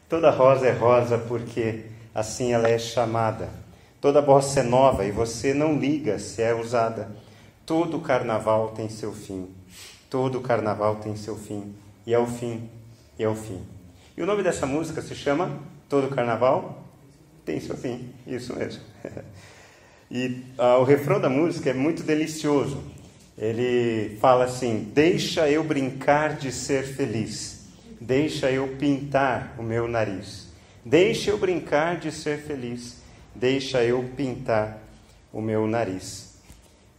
Toda rosa é rosa porque assim ela é chamada. Toda bossa é nova e você não liga se é usada. Todo carnaval tem seu fim. Todo carnaval tem seu fim. E é o fim. E é o fim. E o nome dessa música se chama Todo Carnaval Tem Seu Fim. Isso mesmo. E o refrão da música é muito delicioso. Ele fala assim: deixa eu brincar de ser feliz. Deixa eu pintar o meu nariz. Deixa eu brincar de ser feliz. Deixa eu pintar o meu nariz.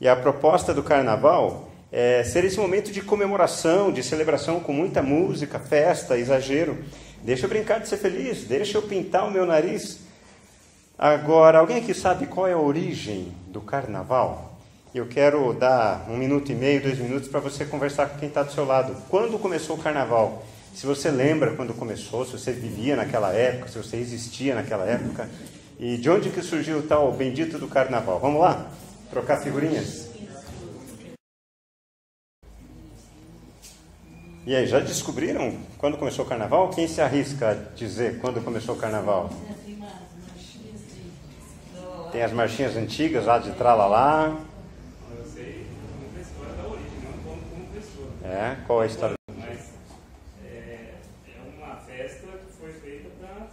E a proposta do carnaval é ser esse momento de comemoração, de celebração com muita música, festa, exagero. Deixa eu brincar de ser feliz. Deixa eu pintar o meu nariz. Agora, alguém aqui sabe qual é a origem do carnaval? Eu quero dar 1 minuto e meio, 2 minutos para você conversar com quem está do seu lado. Quando começou o carnaval? Se você lembra quando começou, se você vivia naquela época, se você existia naquela época. E de onde que surgiu o tal bendito do carnaval? Vamos lá? Trocar figurinhas? E aí, já descobriram quando começou o carnaval? Quem se arrisca a dizer quando começou o carnaval? Tem as marchinhas antigas lá de tralalá. Eu sei como a história da origem, não como pessoa. É, qual é a história? Mas é uma festa que foi feita para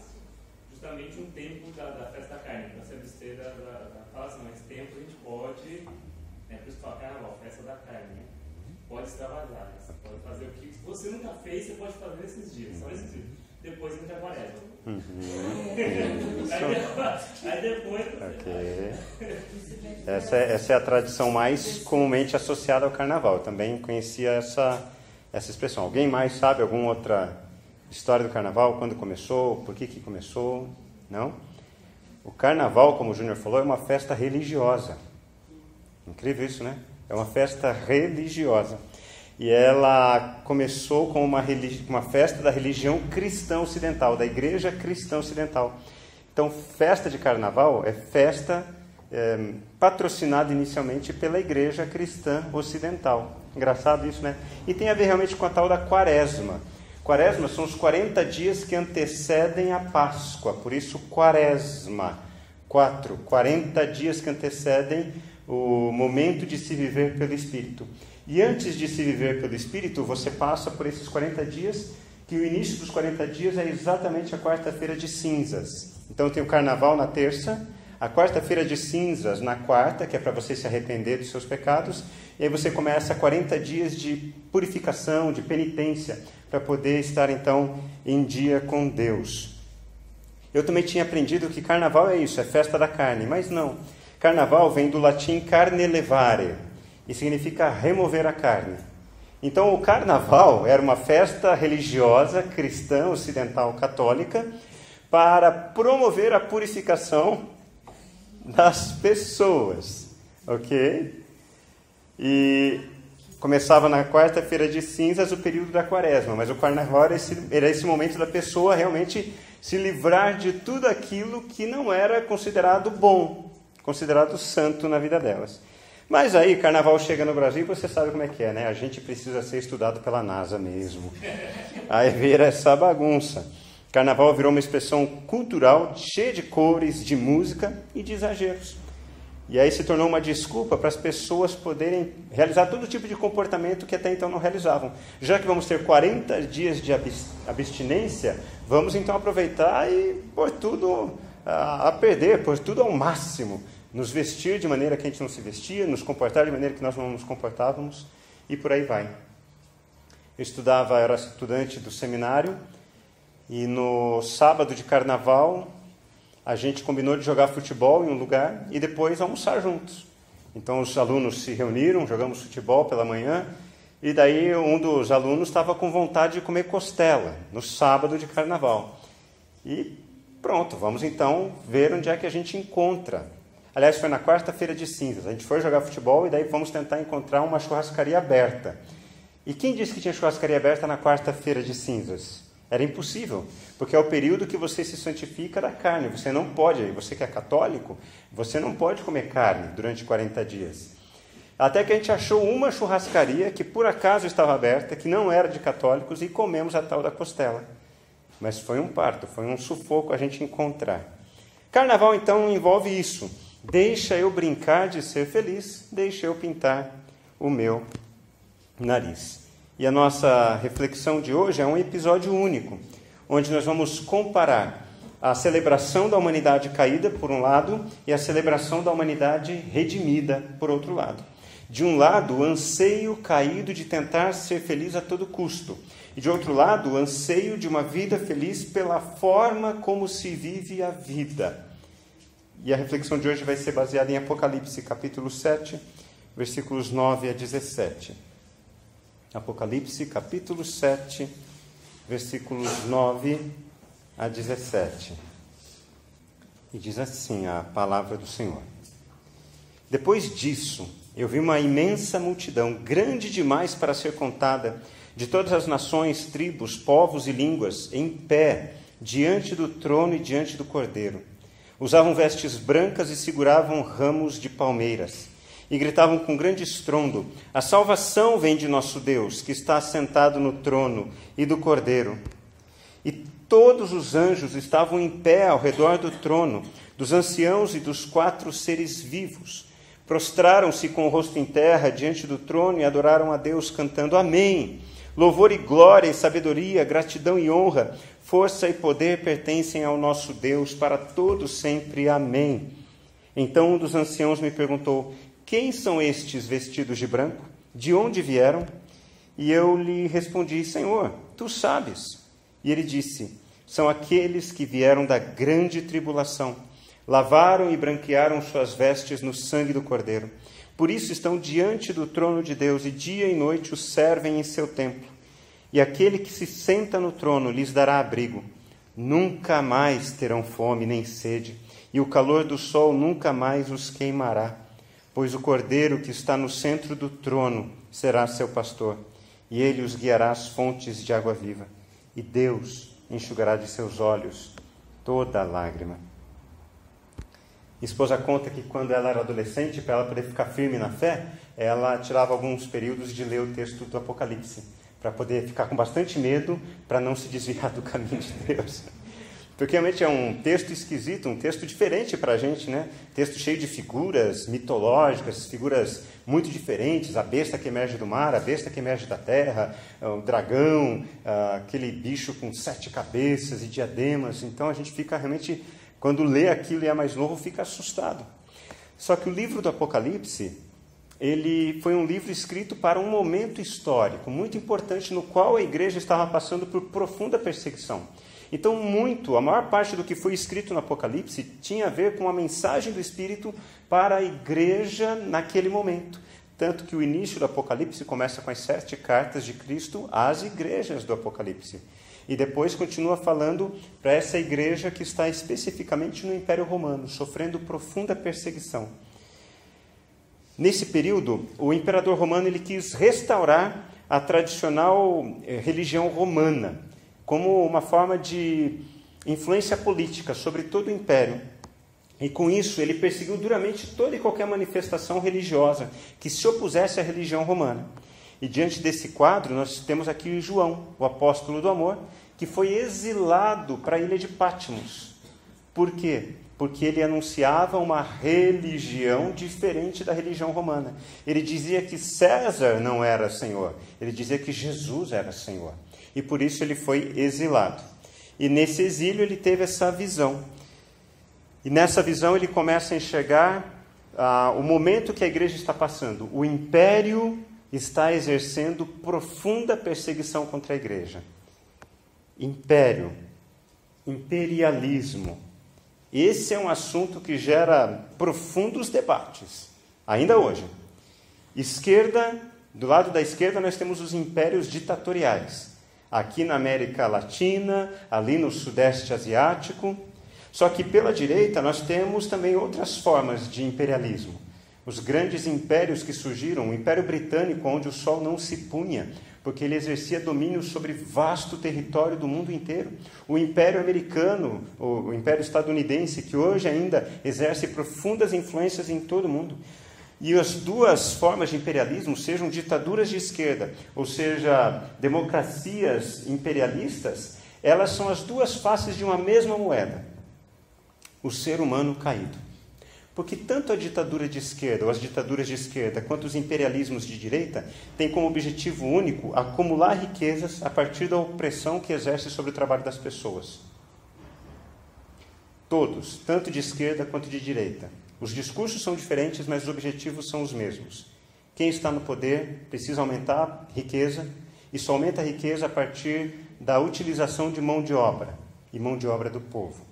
justamente um tempo da festa da carne, para se abster fala assim, mas tempo a gente pode, por isso que fala carnaval, festa da carne, né? Pode extravasar, né? Você pode fazer o que você nunca fez, você pode fazer nesses dias, só nesses dias. Depois entra a quaresma. Aí depois... Okay. Essa é a tradição mais comumente associada ao carnaval. Eu também conhecia essa expressão. Alguém mais sabe alguma outra história do carnaval? Quando começou? Por que começou? Não? O carnaval, como o Júnior falou, é uma festa religiosa. Incrível isso, né? É uma festa religiosa. E ela começou com uma festa da religião cristã ocidental, da igreja cristã ocidental. Então, festa de carnaval é festa patrocinada inicialmente pela igreja cristã ocidental. Engraçado isso, né? E tem a ver realmente com a tal da quaresma. Quaresma são os 40 dias que antecedem a Páscoa, por isso quaresma. 40 dias que antecedem o momento de se viver pelo Espírito. E antes de se viver pelo Espírito, você passa por esses 40 dias, que o início dos 40 dias é exatamente a quarta-feira de cinzas. Então tem o carnaval na terça, a quarta-feira de cinzas na quarta, que é para você se arrepender dos seus pecados, e aí você começa 40 dias de purificação, de penitência, para poder estar então em dia com Deus. Eu também tinha aprendido que carnaval é isso, é festa da carne, mas não. Carnaval vem do latim carne levare, e significa remover a carne. Então o carnaval era uma festa religiosa, cristã, ocidental, católica, para promover a purificação das pessoas, ok? E começava na quarta-feira de cinzas o período da quaresma, mas o carnaval era esse momento da pessoa realmente se livrar de tudo aquilo que não era considerado bom, considerado santo na vida delas. Mas aí, carnaval chega no Brasil e você sabe como é que é, né? A gente precisa ser estudado pela NASA mesmo. Aí vira essa bagunça. Carnaval virou uma expressão cultural cheia de cores, de música e de exageros. E aí se tornou uma desculpa para as pessoas poderem realizar todo tipo de comportamento que até então não realizavam. Já que vamos ter 40 dias de abstinência, vamos então aproveitar e pôr tudo a perder, pôr tudo ao máximo. Nos vestir de maneira que a gente não se vestia, nos comportar de maneira que nós não nos comportávamos, e por aí vai. Eu era estudante do seminário, e no sábado de carnaval, a gente combinou de jogar futebol em um lugar e depois almoçar juntos. Então os alunos se reuniram, jogamos futebol pela manhã, e daí um dos alunos estava com vontade de comer costela, no sábado de carnaval. E pronto, vamos então ver onde é que a gente encontra. Aliás, foi na quarta-feira de cinzas. A gente foi jogar futebol e daí fomos tentar encontrar uma churrascaria aberta. E quem disse que tinha churrascaria aberta na quarta-feira de cinzas? Era impossível, porque é o período que você se santifica da carne. Você não pode, você que é católico, você não pode comer carne durante 40 dias. Até que a gente achou uma churrascaria que por acaso estava aberta, que não era de católicos, e comemos a tal da costela. mas foi um parto, foi um sufoco a gente encontrar. Carnaval, então, envolve isso. Deixa eu brincar de ser feliz, deixa eu pintar o meu nariz. E a nossa reflexão de hoje é um episódio único, onde nós vamos comparar a celebração da humanidade caída, por um lado, e a celebração da humanidade redimida, por outro lado. De um lado, o anseio caído de tentar ser feliz a todo custo. E de outro lado, o anseio de uma vida feliz pela forma como se vive a vida. E a reflexão de hoje vai ser baseada em Apocalipse, capítulo 7, versículos 9 a 17. Apocalipse, capítulo 7, versículos 9 a 17. E diz assim a palavra do Senhor. Depois disso, eu vi uma imensa multidão, grande demais para ser contada, de todas as nações, tribos, povos e línguas, em pé, diante do trono e diante do Cordeiro. Usavam vestes brancas e seguravam ramos de palmeiras. E gritavam com grande estrondo: a salvação vem de nosso Deus, que está assentado no trono, e do Cordeiro. E todos os anjos estavam em pé ao redor do trono, dos anciãos e dos 4 seres vivos. Prostraram-se com o rosto em terra diante do trono e adoraram a Deus, cantando: Amém! Louvor e glória e sabedoria, gratidão e honra, força e poder pertencem ao nosso Deus para todos sempre. Amém. Então um dos anciãos me perguntou: quem são estes vestidos de branco? De onde vieram? E eu lhe respondi: Senhor, tu sabes. E ele disse: são aqueles que vieram da grande tribulação, lavaram e branquearam suas vestes no sangue do Cordeiro. Por isso estão diante do trono de Deus e dia e noite o servem em seu templo. E aquele que se senta no trono lhes dará abrigo. Nunca mais terão fome nem sede, e o calor do sol nunca mais os queimará. Pois o Cordeiro que está no centro do trono será seu pastor, e ele os guiará às fontes de água viva. E Deus enxugará de seus olhos toda lágrima. Minha esposa conta que quando ela era adolescente, para ela poder ficar firme na fé, ela tirava alguns períodos de ler o texto do Apocalipse, para poder ficar com bastante medo, para não se desviar do caminho de Deus. Porque realmente é um texto esquisito, um texto diferente para a gente, né? Texto cheio de figuras mitológicas, figuras muito diferentes, a besta que emerge do mar, a besta que emerge da terra, o dragão, aquele bicho com 7 cabeças e diademas. Então a gente fica realmente, quando lê aquilo e é mais novo, fica assustado. Só que o livro do Apocalipse, ele foi um livro escrito para um momento histórico muito importante no qual a igreja estava passando por profunda perseguição. Então, a maior parte do que foi escrito no Apocalipse tinha a ver com a mensagem do Espírito para a igreja naquele momento. Tanto que o início do Apocalipse começa com as 7 cartas de Cristo às igrejas do Apocalipse. E depois continua falando para essa igreja que está especificamente no Império Romano, sofrendo profunda perseguição. Nesse período, o imperador romano ele quis restaurar a tradicional religião romana, como uma forma de influência política sobre todo o império. E com isso ele perseguiu duramente toda e qualquer manifestação religiosa que se opusesse à religião romana. E diante desse quadro nós temos aqui João, o apóstolo do amor, que foi exilado para a ilha de Patmos. Por quê? Porque ele anunciava uma religião diferente da religião romana. Ele dizia que César não era Senhor, ele dizia que Jesus era Senhor. E por isso ele foi exilado. E nesse exílio ele teve essa visão. E nessa visão ele começa a enxergar o momento que a igreja está passando. O império está exercendo profunda perseguição contra a igreja. Império, imperialismo. Esse é um assunto que gera profundos debates, ainda hoje. Esquerda, do lado da esquerda nós temos os impérios ditatoriais. Aqui na América Latina, ali no Sudeste Asiático. Só que pela direita nós temos também outras formas de imperialismo. Os grandes impérios que surgiram, o Império Britânico, onde o sol não se punha, porque ele exercia domínio sobre vasto território do mundo inteiro. O Império Americano, o Império Estadunidense, que hoje ainda exerce profundas influências em todo o mundo. E as duas formas de imperialismo, sejam ditaduras de esquerda, ou seja, democracias imperialistas, elas são as duas faces de uma mesma moeda. O ser humano caído. Porque tanto a ditadura de esquerda, ou as ditaduras de esquerda, quanto os imperialismos de direita, têm como objetivo único acumular riquezas a partir da opressão que exerce sobre o trabalho das pessoas. Todos, tanto de esquerda quanto de direita. Os discursos são diferentes, mas os objetivos são os mesmos. Quem está no poder precisa aumentar a riqueza, e só aumenta a riqueza a partir da utilização de mão de obra, e mão de obra do povo.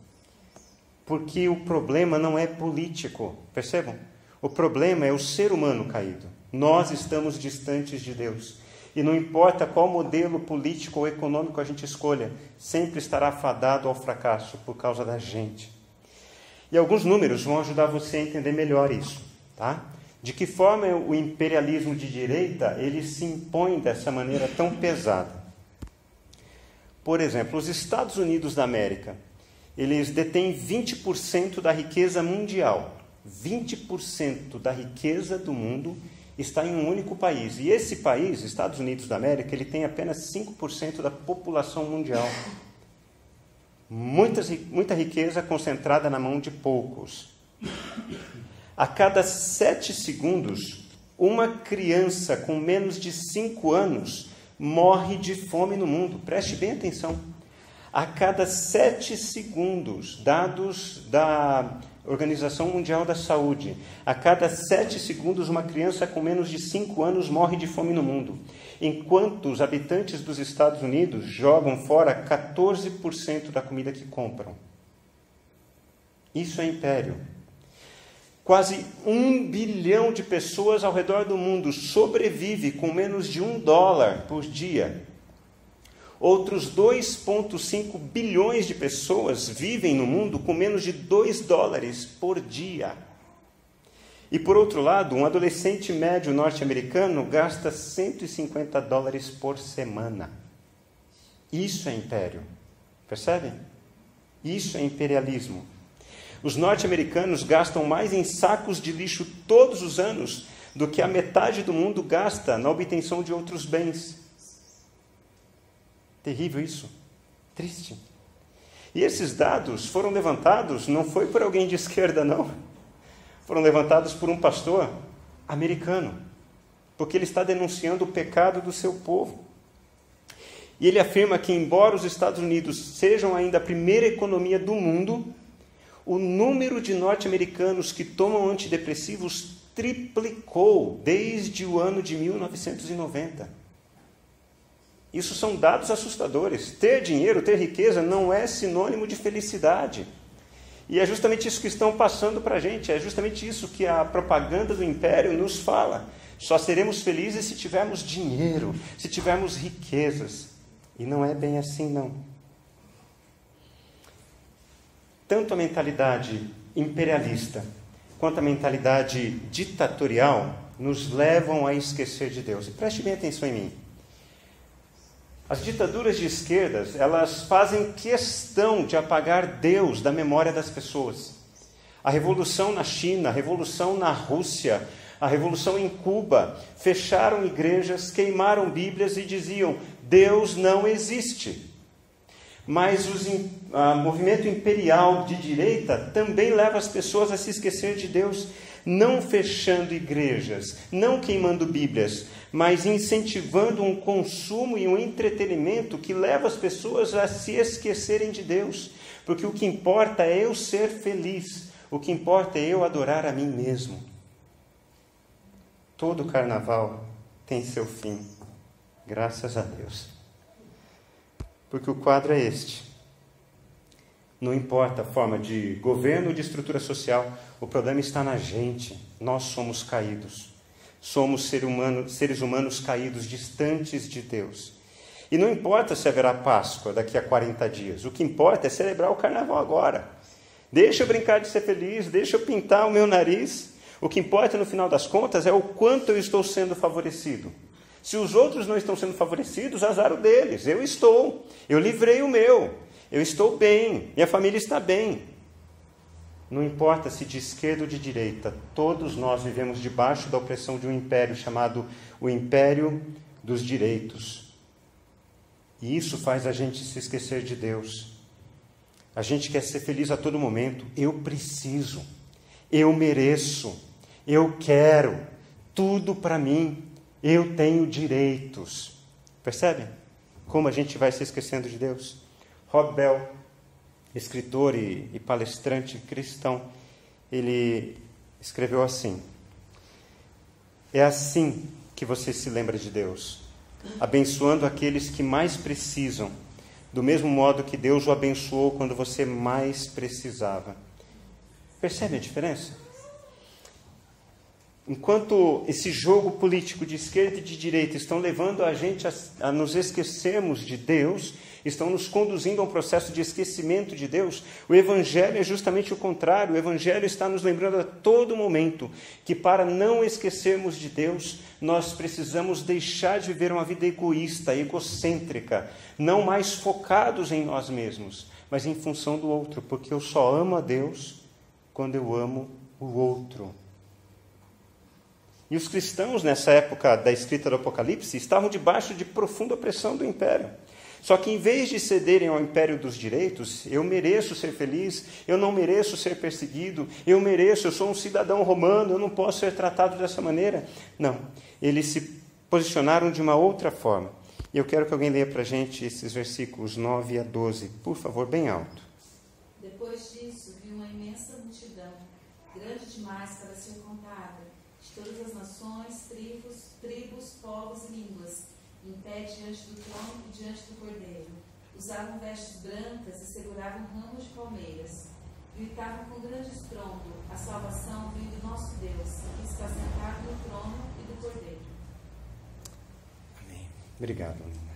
Porque o problema não é político, percebam? O problema é o ser humano caído. Nós estamos distantes de Deus. E não importa qual modelo político ou econômico a gente escolha, sempre estará fadado ao fracasso por causa da gente. E alguns números vão ajudar você a entender melhor isso, tá? De que forma o imperialismo de direita, ele se impõe dessa maneira tão pesada. Por exemplo, os Estados Unidos da América, eles detêm 20% da riqueza mundial. 20% da riqueza do mundo está em um único país. E esse país, Estados Unidos da América, ele tem apenas 5% da população mundial. Muita riqueza concentrada na mão de poucos. A cada 7 segundos, uma criança com menos de 5 anos morre de fome no mundo. Preste bem atenção. A cada 7 segundos, dados da Organização Mundial da Saúde, a cada 7 segundos uma criança com menos de 5 anos morre de fome no mundo, enquanto os habitantes dos Estados Unidos jogam fora 14% da comida que compram. Isso é império. Quase 1 bilhão de pessoas ao redor do mundo sobrevive com menos de $1 por dia. Outros 2,5 bilhões de pessoas vivem no mundo com menos de $2 por dia. E, por outro lado, um adolescente médio norte-americano gasta $150 por semana. Isso é império. Percebem? Isso é imperialismo. Os norte-americanos gastam mais em sacos de lixo todos os anos do que a metade do mundo gasta na obtenção de outros bens. Terrível isso. Triste. E esses dados foram levantados, não foi por alguém de esquerda, não. Foram levantados por um pastor americano, porque ele está denunciando o pecado do seu povo. E ele afirma que, embora os Estados Unidos sejam ainda a primeira economia do mundo, o número de norte-americanos que tomam antidepressivos triplicou desde o ano de 1990. Isso são dados assustadores. Ter dinheiro, ter riqueza não é sinônimo de felicidade. E é justamente isso que estão passando para a gente. É justamente isso que a propaganda do império nos fala. Só seremos felizes se tivermos dinheiro, se tivermos riquezas. E não é bem assim, não. Tanto a mentalidade imperialista quanto a mentalidade ditatorial nos levam a esquecer de Deus. E preste bem atenção em mim. As ditaduras de esquerdas, elas fazem questão de apagar Deus da memória das pessoas. A revolução na China, a revolução na Rússia, a revolução em Cuba, fecharam igrejas, queimaram Bíblias e diziam: Deus não existe. Mas o movimento imperial de direita também leva as pessoas a se esquecer de Deus, não fechando igrejas, não queimando Bíblias, mas incentivando um consumo e um entretenimento que leva as pessoas a se esquecerem de Deus. Porque o que importa é eu ser feliz, o que importa é eu adorar a mim mesmo. Todo carnaval tem seu fim, graças a Deus. Porque o quadro é este. Não importa a forma de governo ou de estrutura social, o problema está na gente. Nós somos caídos. Somos seres humanos caídos, distantes de Deus. E não importa se haverá Páscoa daqui a 40 dias. O que importa é celebrar o carnaval agora. Deixa eu brincar de ser feliz, deixa eu pintar o meu nariz. O que importa, no final das contas, é o quanto eu estou sendo favorecido. Se os outros não estão sendo favorecidos, azar o deles. Eu estou. Eu livrei o meu. Eu estou bem. Minha família está bem. Não importa se de esquerda ou de direita, todos nós vivemos debaixo da opressão de um império chamado o Império dos Direitos. E isso faz a gente se esquecer de Deus. A gente quer ser feliz a todo momento. Eu preciso, eu mereço, eu quero, tudo para mim, eu tenho direitos. Percebem como a gente vai se esquecendo de Deus? Rob Bell, escritor e palestrante cristão, ele escreveu assim: é assim que você se lembra de Deus, abençoando aqueles que mais precisam, do mesmo modo que Deus o abençoou quando você mais precisava. Percebe a diferença? Enquanto esse jogo político de esquerda e de direita estão levando a gente a nos esquecermos de Deus, estão nos conduzindo a um processo de esquecimento de Deus, o Evangelho é justamente o contrário. O Evangelho está nos lembrando a todo momento que, para não esquecermos de Deus, nós precisamos deixar de viver uma vida egoísta, egocêntrica, não mais focados em nós mesmos, mas em função do outro, porque eu só amo a Deus quando eu amo o outro. E os cristãos, nessa época da escrita do Apocalipse, estavam debaixo de profunda opressão do império. Só que, em vez de cederem ao império dos direitos, eu mereço ser feliz, eu não mereço ser perseguido, eu sou um cidadão romano, eu não posso ser tratado dessa maneira. Não, eles se posicionaram de uma outra forma. E eu quero que alguém leia para a gente esses versículos 9 a 12, por favor, bem alto. Depois disso, vi uma imensa multidão, grande demais para ser contada, de todas as nações, tribos, povos e línguas, em pé diante do trono e diante do Cordeiro. Usavam vestes brancas e seguravam ramos de palmeiras. Gritavam com grande estrondo: a salvação vem do nosso Deus, que está sentado no trono e do Cordeiro. Amém. Obrigado, Nina.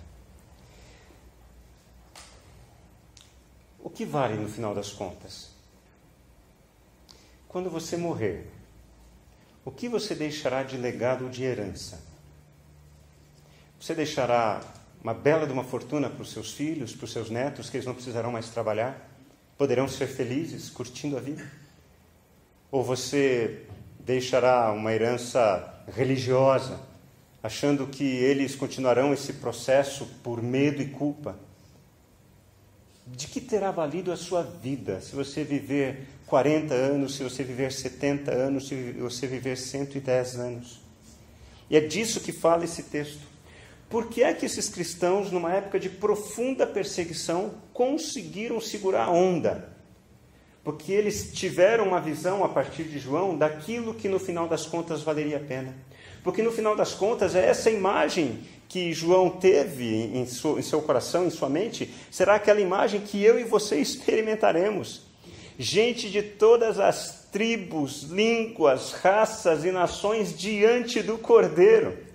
O que vale no final das contas? Quando você morrer, o que você deixará de legado ou de herança? Você deixará uma bela de uma fortuna para os seus filhos, para os seus netos, que eles não precisarão mais trabalhar? Poderão ser felizes, curtindo a vida? Ou você deixará uma herança religiosa, achando que eles continuarão esse processo por medo e culpa? De que terá valido a sua vida se você viver 40 anos, se você viver 70 anos, se você viver 110 anos? E é disso que fala esse texto. Por que é que esses cristãos, numa época de profunda perseguição, conseguiram segurar a onda? Porque eles tiveram uma visão, a partir de João, daquilo que no final das contas valeria a pena. Porque no final das contas é essa imagem que João teve em seu coração, em sua mente, será aquela imagem que eu e você experimentaremos. Gente de todas as tribos, línguas, raças e nações diante do Cordeiro,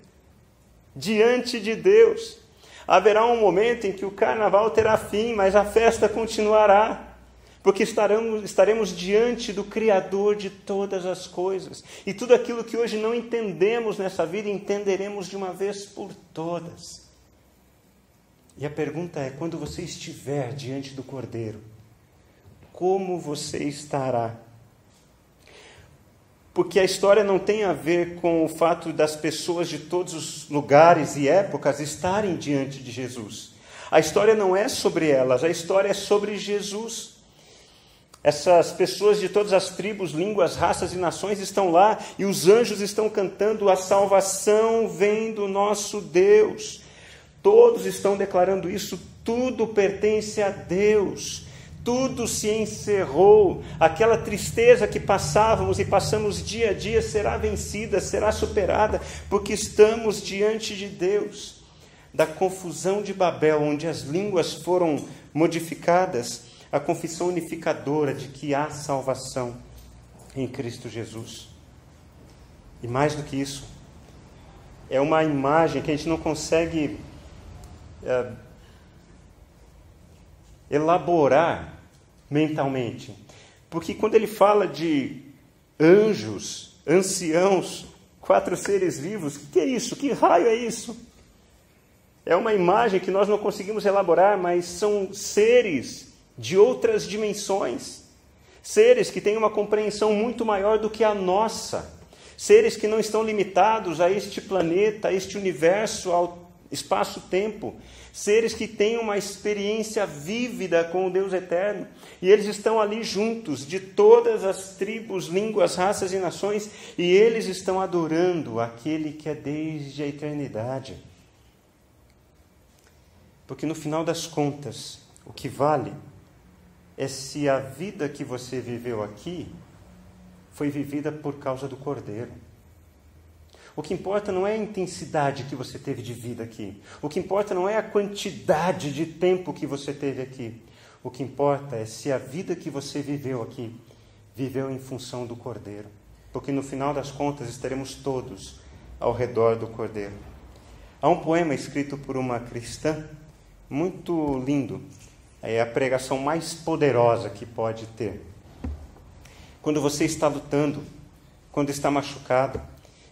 diante de Deus. Haverá um momento em que o carnaval terá fim, mas a festa continuará. Porque estaremos diante do Criador de todas as coisas. E tudo aquilo que hoje não entendemos nessa vida, entenderemos de uma vez por todas. E a pergunta é, quando você estiver diante do Cordeiro, como você estará? Porque a história não tem a ver com o fato das pessoas de todos os lugares e épocas estarem diante de Jesus. A história não é sobre elas, a história é sobre Jesus. Essas pessoas de todas as tribos, línguas, raças e nações estão lá e os anjos estão cantando: a salvação vem do nosso Deus. Todos estão declarando isso, tudo pertence a Deus. Tudo se encerrou. Aquela tristeza que passávamos e passamos dia a dia será vencida, será superada, porque estamos diante de Deus. Da confusão de Babel, onde as línguas foram modificadas, a confissão unificadora de que há salvação em Cristo Jesus. E mais do que isso, é uma imagem que a gente não consegue elaborar mentalmente. Porque quando ele fala de anjos, anciãos, 4 seres vivos, o que é isso? Que raio é isso? É uma imagem que nós não conseguimos elaborar, mas são seres de outras dimensões, seres que têm uma compreensão muito maior do que a nossa, seres que não estão limitados a este planeta, a este universo, ao espaço-tempo, seres que têm uma experiência vívida com o Deus eterno, e eles estão ali juntos, de todas as tribos, línguas, raças e nações, e eles estão adorando aquele que é desde a eternidade. Porque no final das contas, o que vale é se a vida que você viveu aqui foi vivida por causa do Cordeiro. O que importa não é a intensidade que você teve de vida aqui. O que importa não é a quantidade de tempo que você teve aqui. O que importa é se a vida que você viveu aqui, viveu em função do Cordeiro. Porque no final das contas estaremos todos ao redor do Cordeiro. Há um poema escrito por uma cristã, muito lindo. É a pregação mais poderosa que pode ter. Quando você está lutando, quando está machucado,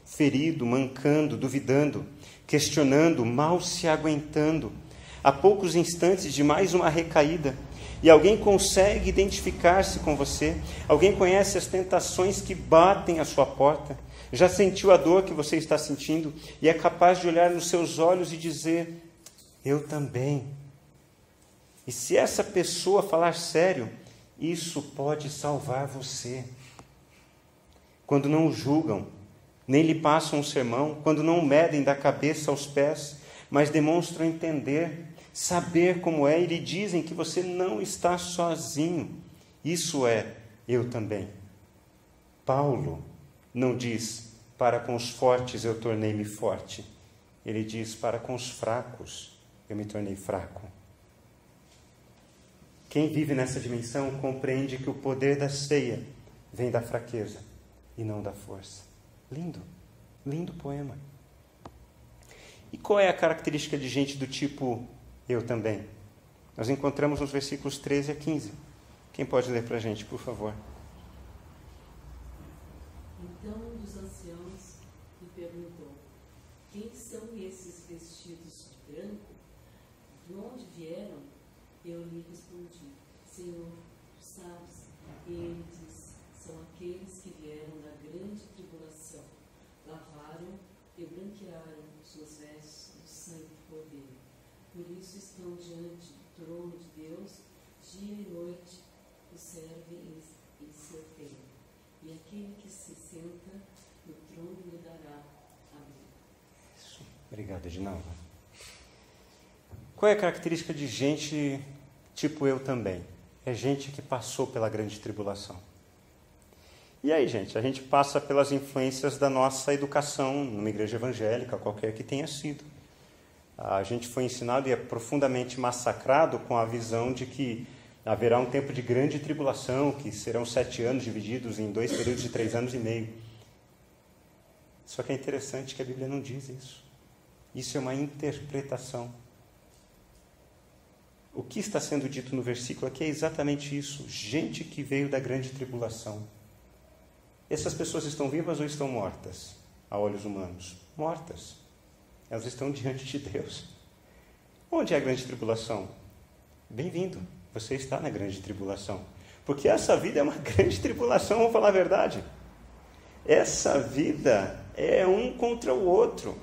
ferido, mancando, duvidando, questionando, mal se aguentando, a poucos instantes de mais uma recaída, e alguém consegue identificar-se com você, alguém conhece as tentações que batem à sua porta, já sentiu a dor que você está sentindo, e é capaz de olhar nos seus olhos e dizer, eu também. E se essa pessoa falar sério, isso pode salvar você. Quando não o julgam, nem lhe passam um sermão, quando não medem da cabeça aos pés, mas demonstram entender, saber como é, e lhe dizem que você não está sozinho. Isso é, eu também. Paulo não diz, para com os fortes eu tornei-me forte. Ele diz, para com os fracos eu me tornei fraco. Quem vive nessa dimensão compreende que o poder da ceia vem da fraqueza e não da força. Lindo, lindo poema. E qual é a característica de gente do tipo eu também? Nós encontramos nos versículos 13 a 15. Quem pode ler para a gente, por favor? Então um dos anciãos lhe perguntou, quem são esses vestidos de branco? De onde vieram? Eu lhe respondi, Senhor, tu sabes. E ele disse, são aqueles que vieram da grande tribulação, lavaram e branquearam suas vestes do sangue do Cordeiro. Por isso estão diante do trono de Deus, dia e noite o servem em seu templo. E aquele que se senta no trono lhe dará a vida. Isso. Obrigado, Edinalva. Qual é a característica de gente tipo eu também? É gente que passou pela grande tribulação. E aí, gente, a gente passa pelas influências da nossa educação numa igreja evangélica, qualquer que tenha sido. A gente foi ensinado e é profundamente massacrado com a visão de que haverá um tempo de grande tribulação, que serão 7 anos divididos em 2 períodos de 3 anos e meio. Só que é interessante que a Bíblia não diz isso. Isso é uma interpretação. O que está sendo dito no versículo aqui é exatamente isso. Gente que veio da grande tribulação. Essas pessoas estão vivas ou estão mortas? A olhos humanos. Mortas. Elas estão diante de Deus. Onde é a grande tribulação? Bem-vindo. Você está na grande tribulação. Porque essa vida é uma grande tribulação, vamos falar a verdade. Essa vida é um contra o outro.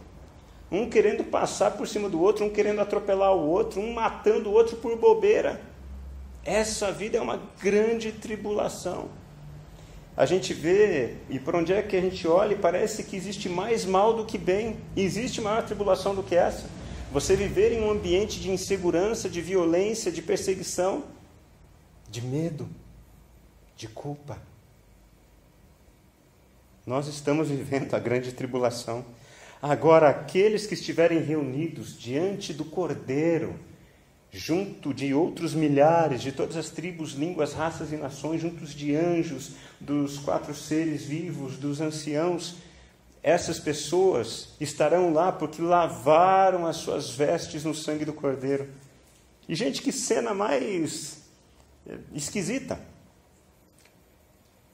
Um querendo passar por cima do outro, um querendo atropelar o outro, um matando o outro por bobeira. Essa vida é uma grande tribulação. A gente vê, e por onde é que a gente olha, parece que existe mais mal do que bem. E existe maior tribulação do que essa. Você viver em um ambiente de insegurança, de violência, de perseguição, de medo, de culpa. Nós estamos vivendo a grande tribulação. Agora, aqueles que estiverem reunidos diante do Cordeiro, junto de outros milhares, de todas as tribos, línguas, raças e nações, juntos de anjos, dos 4 seres vivos, dos anciãos, essas pessoas estarão lá porque lavaram as suas vestes no sangue do Cordeiro. E, gente, que cena mais esquisita.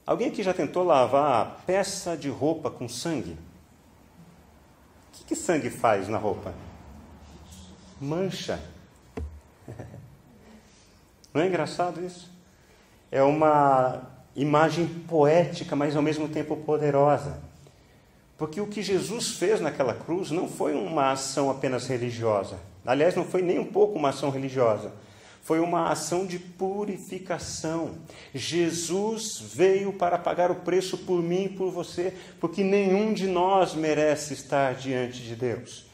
Alguém aqui já tentou lavar a peça de roupa com sangue? O que sangue faz na roupa? Mancha. Não é engraçado isso? É uma imagem poética, mas ao mesmo tempo poderosa. Porque o que Jesus fez naquela cruz não foi uma ação apenas religiosa. Aliás, não foi nem um pouco uma ação religiosa. Foi uma ação de purificação. Jesus veio para pagar o preço por mim e por você, porque nenhum de nós merece estar diante de Deus.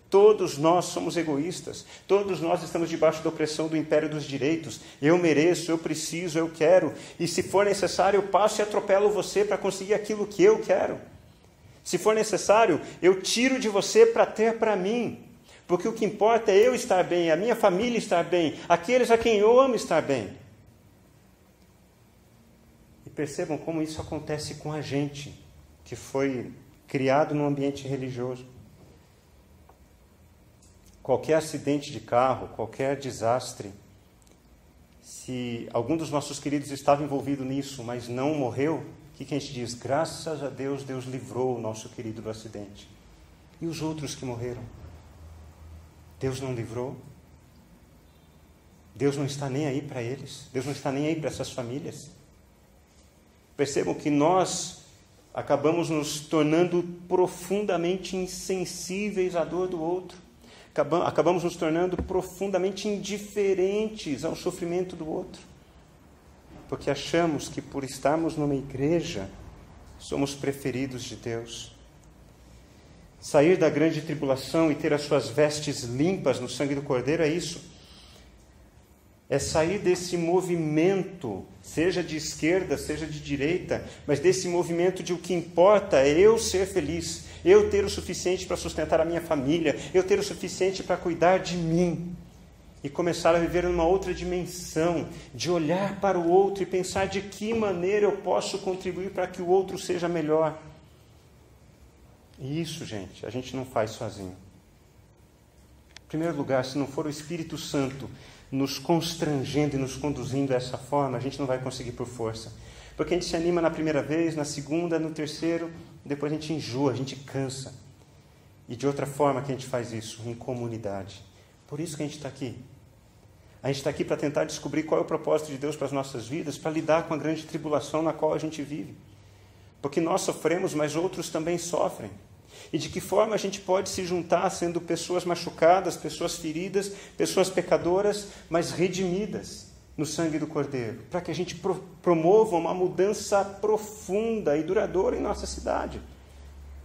Todos nós somos egoístas. Todos nós estamos debaixo da opressão do império dos direitos. Eu mereço, eu preciso, eu quero. E se for necessário, eu passo e atropelo você para conseguir aquilo que eu quero. Se for necessário, eu tiro de você para ter para mim. Porque o que importa é eu estar bem, a minha família estar bem, aqueles a quem eu amo estar bem. E percebam como isso acontece com a gente, que foi criado num ambiente religioso. Qualquer acidente de carro, qualquer desastre, se algum dos nossos queridos estava envolvido nisso, mas não morreu, o que a gente diz? Graças a Deus, Deus livrou o nosso querido do acidente. E os outros que morreram? Deus não livrou? Deus não está nem aí para eles? Deus não está nem aí para essas famílias? Percebam que nós acabamos nos tornando profundamente insensíveis à dor do outro. Acabamos nos tornando profundamente indiferentes ao sofrimento do outro. Porque achamos que por estarmos numa igreja, somos preferidos de Deus. Sair da grande tribulação e ter as suas vestes limpas no sangue do Cordeiro é isso. É sair desse movimento, seja de esquerda, seja de direita, mas desse movimento de o que importa é eu ser feliz, eu ter o suficiente para sustentar a minha família, eu ter o suficiente para cuidar de mim. E começar a viver numa outra dimensão, de olhar para o outro e pensar de que maneira eu posso contribuir para que o outro seja melhor. E isso, gente, a gente não faz sozinho. Em primeiro lugar, se não for o Espírito Santo nos constrangendo e nos conduzindo dessa forma, a gente não vai conseguir por força. Porque a gente se anima na primeira vez, na segunda, no terceiro, depois a gente enjoa, a gente cansa. E de outra forma que a gente faz isso, em comunidade. Por isso que a gente está aqui. A gente está aqui para tentar descobrir qual é o propósito de Deus para as nossas vidas, para lidar com a grande tribulação na qual a gente vive. Porque nós sofremos, mas outros também sofrem. E de que forma a gente pode se juntar sendo pessoas machucadas, pessoas feridas, pessoas pecadoras, mas redimidas no sangue do Cordeiro, para que a gente promova uma mudança profunda e duradoura em nossa cidade,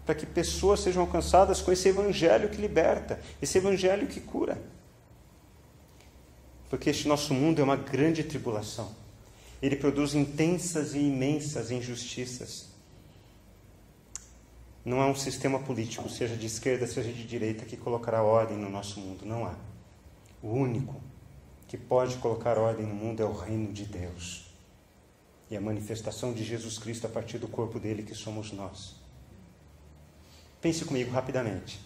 para que pessoas sejam alcançadas com esse evangelho que liberta, esse evangelho que cura. Porque este nosso mundo é uma grande tribulação. Ele produz intensas e imensas injustiças. Não há um sistema político, seja de esquerda, seja de direita, que colocará ordem no nosso mundo. Não há. O único que pode colocar ordem no mundo é o reino de Deus. E a manifestação de Jesus Cristo a partir do corpo dele, que somos nós. Pense comigo rapidamente.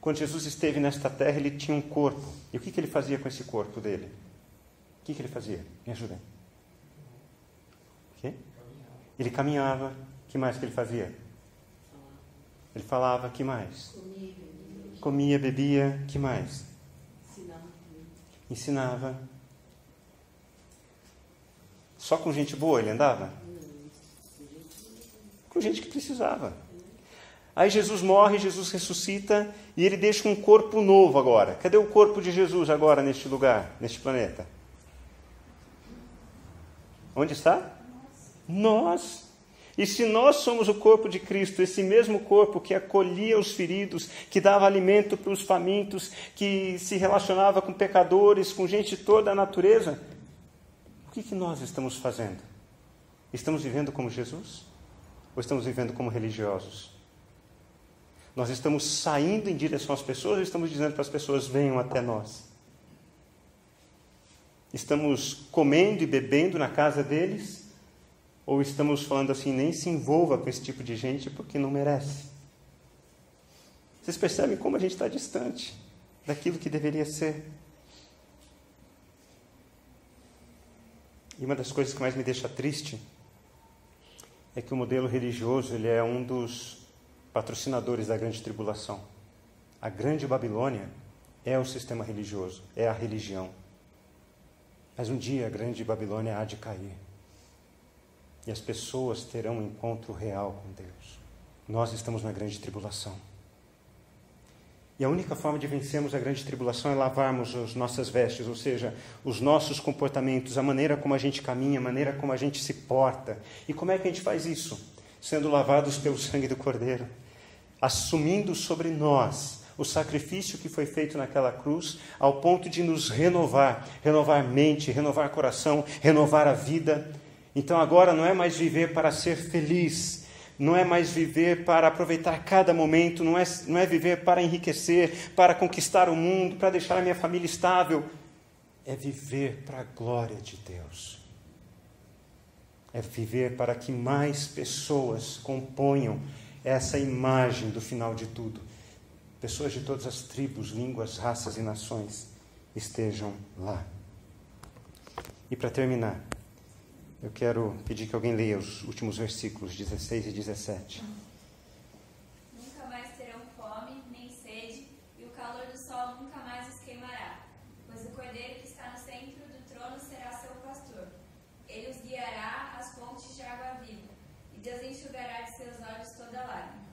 Quando Jesus esteve nesta terra, ele tinha um corpo. E o que ele fazia com esse corpo dele? O que ele fazia? Me ajudem. O quê? Ele caminhava. O que mais que ele fazia? Ele falava, que mais? Comia, bebia, que mais? Ensinava. Só com gente boa ele andava? Com gente que precisava. Aí Jesus morre, Jesus ressuscita e ele deixa um corpo novo agora. Cadê o corpo de Jesus agora neste lugar, neste planeta? Onde está? Nós. E se nós somos o corpo de Cristo, esse mesmo corpo que acolhia os feridos, que dava alimento para os famintos, que se relacionava com pecadores, com gente de toda a natureza, o que nós estamos fazendo? Estamos vivendo como Jesus? Ou estamos vivendo como religiosos? Nós estamos saindo em direção às pessoas ou estamos dizendo para as pessoas, venham até nós? Estamos comendo e bebendo na casa deles? Ou estamos falando assim, nem se envolva com esse tipo de gente porque não merece? Vocês percebem como a gente está distante daquilo que deveria ser? E uma das coisas que mais me deixa triste é que o modelo religioso ele é um dos patrocinadores da grande tribulação. A grande Babilônia é o sistema religioso, é a religião. Mas um dia a grande Babilônia há de cair. E as pessoas terão um encontro real com Deus. nós estamos na grande tribulação. E a única forma de vencermos a grande tribulação é lavarmos as nossas vestes, ou seja, os nossos comportamentos, a maneira como a gente caminha, a maneira como a gente se porta. E como é que a gente faz isso? Sendo lavados pelo sangue do Cordeiro, assumindo sobre nós o sacrifício que foi feito naquela cruz, ao ponto de nos renovar, renovar mente, renovar coração, renovar a vida. Então agora não é mais viver para ser feliz, não é mais viver para aproveitar cada momento, não é viver para enriquecer, para conquistar o mundo, para deixar a minha família estável. É viver para a glória de Deus. É viver para que mais pessoas componham essa imagem do final de tudo. Pessoas de todas as tribos, línguas, raças e nações estejam lá. E para terminar, eu quero pedir que alguém leia os últimos versículos 16 e 17. Nunca mais terão fome, nem sede, e o calor do sol nunca mais os queimará, pois o Cordeiro que está no centro do trono será seu pastor. Ele os guiará às fontes de água viva, e Deus enxugará de seus olhos toda lágrima.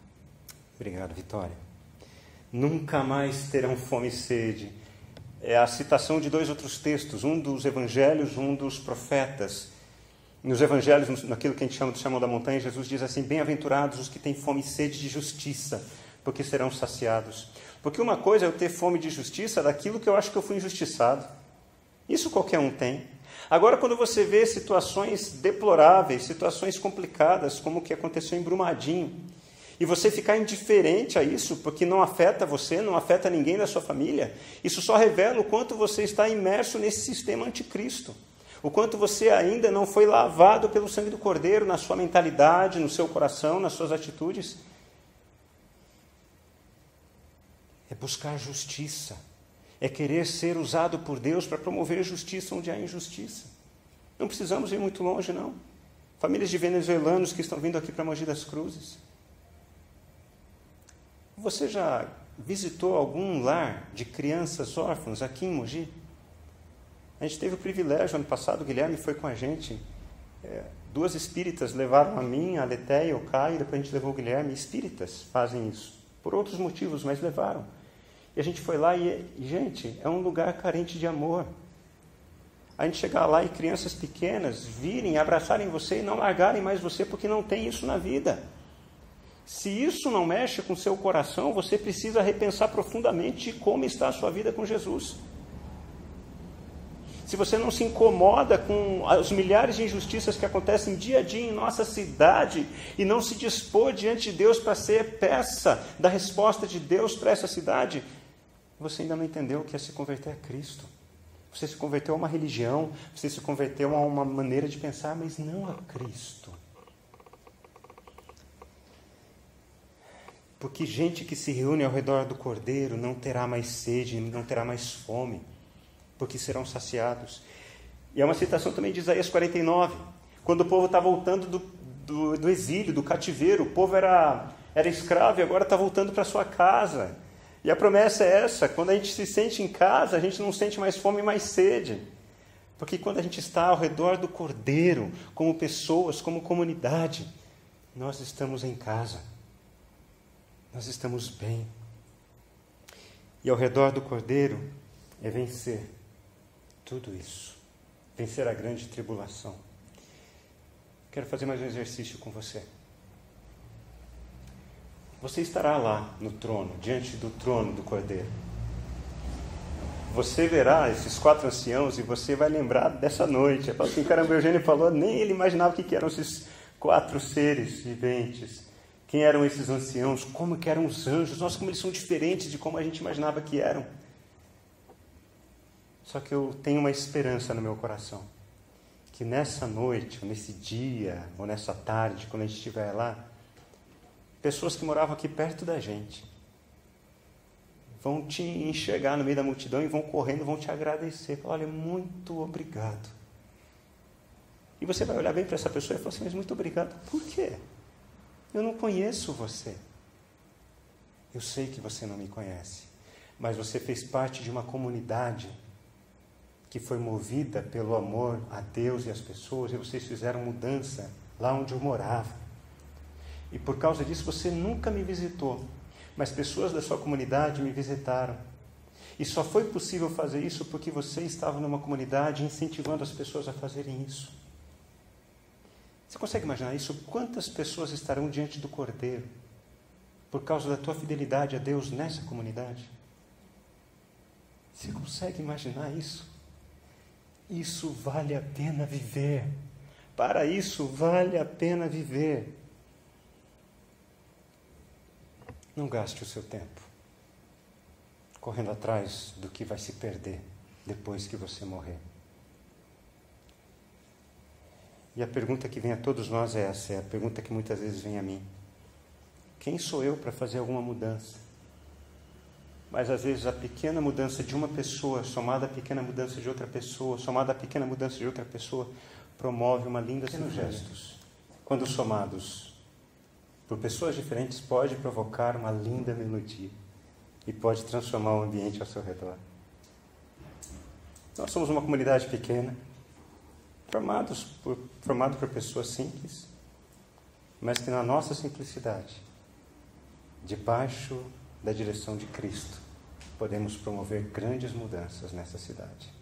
Obrigado, Vitória. Nunca mais terão fome e sede. É a citação de dois outros textos, um dos evangelhos, um dos profetas. Nos evangelhos, naquilo que a gente chama do Sermão da Montanha, Jesus diz assim: bem-aventurados os que têm fome e sede de justiça, porque serão saciados. Porque uma coisa é eu ter fome de justiça daquilo que eu acho que eu fui injustiçado. Isso qualquer um tem. Agora, quando você vê situações deploráveis, situações complicadas, como o que aconteceu em Brumadinho, e você ficar indiferente a isso, porque não afeta você, não afeta ninguém da sua família, isso só revela o quanto você está imerso nesse sistema anticristo. O quanto você ainda não foi lavado pelo sangue do Cordeiro na sua mentalidade, no seu coração, nas suas atitudes. É buscar justiça. É querer ser usado por Deus para promover justiça onde há injustiça. Não precisamos ir muito longe, não. Famílias de venezuelanos que estão vindo aqui para Mogi das Cruzes. Você já visitou algum lar de crianças órfãs aqui em Mogi? A gente teve o privilégio, ano passado, o Guilherme foi com a gente. 2 espíritas levaram a mim, a Letéia e o Caio, depois a gente levou o Guilherme. Espíritas fazem isso, por outros motivos, mas levaram. E a gente foi lá e, gente, é um lugar carente de amor. A gente chegar lá e crianças pequenas virem, abraçarem você e não largarem mais você, porque não tem isso na vida. Se isso não mexe com o seu coração, você precisa repensar profundamente como está a sua vida com Jesus. Se você não se incomoda com as milhares de injustiças que acontecem dia a dia em nossa cidade e não se dispor diante de Deus para ser peça da resposta de Deus para essa cidade, você ainda não entendeu o que é se converter a Cristo. Você se converteu a uma religião, você se converteu a uma maneira de pensar, mas não a Cristo. Porque gente que se reúne ao redor do Cordeiro não terá mais sede, não terá mais fome, porque serão saciados. E é uma citação também de Isaías 49, quando o povo está voltando do exílio, do cativeiro. O povo era escravo e agora está voltando para sua casa. E a promessa é essa: quando a gente se sente em casa, a gente não sente mais fome e mais sede. Porque quando a gente está ao redor do Cordeiro, como pessoas, como comunidade, nós estamos em casa. Nós estamos bem. E ao redor do Cordeiro é vencer tudo isso. Vencer a grande tribulação. Quero fazer mais um exercício com você. Você estará lá no trono, diante do trono do Cordeiro. Você verá esses 4 anciãos e você vai lembrar dessa noite. É assim, caramba, o Eugênio falou, nem ele imaginava o que eram esses 4 seres viventes. Quem eram esses anciãos? Como que eram os anjos? Nossa, como eles são diferentes de como a gente imaginava que eram. Só que eu tenho uma esperança no meu coração. Que nessa noite, ou nesse dia, ou nessa tarde, quando a gente estiver lá, pessoas que moravam aqui perto da gente vão te enxergar no meio da multidão e vão correndo, vão te agradecer. Olha, muito obrigado. E você vai olhar bem para essa pessoa e falar assim, mas muito obrigado. Por quê? Eu não conheço você. Eu sei que você não me conhece. Mas você fez parte de uma comunidade que foi movida pelo amor a Deus e às pessoas. E vocês fizeram mudança lá onde eu morava. E por causa disso você nunca me visitou, mas pessoas da sua comunidade me visitaram. E só foi possível fazer isso porque você estava numa comunidade incentivando as pessoas a fazerem isso. Você consegue imaginar isso? Quantas pessoas estarão diante do Cordeiro por causa da tua fidelidade a Deus nessa comunidade? Você consegue imaginar isso? Isso vale a pena viver. Para isso vale a pena viver. Não gaste o seu tempo correndo atrás do que vai se perder depois que você morrer. E a pergunta que vem a todos nós é essa, é a pergunta que muitas vezes vem a mim. Quem sou eu para fazer alguma mudança? Mas às vezes a pequena mudança de uma pessoa, somada à pequena mudança de outra pessoa, somada à pequena mudança de outra pessoa, promove uma linda sinfonia. Gestos, quando somados por pessoas diferentes, pode provocar uma linda melodia e pode transformar o ambiente ao seu redor. Nós somos uma comunidade pequena, formado por pessoas simples, mas que na nossa simplicidade, debaixo da direção de Cristo, podemos promover grandes mudanças nessa cidade.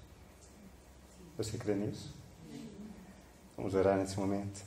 Você crê nisso? Vamos orar nesse momento.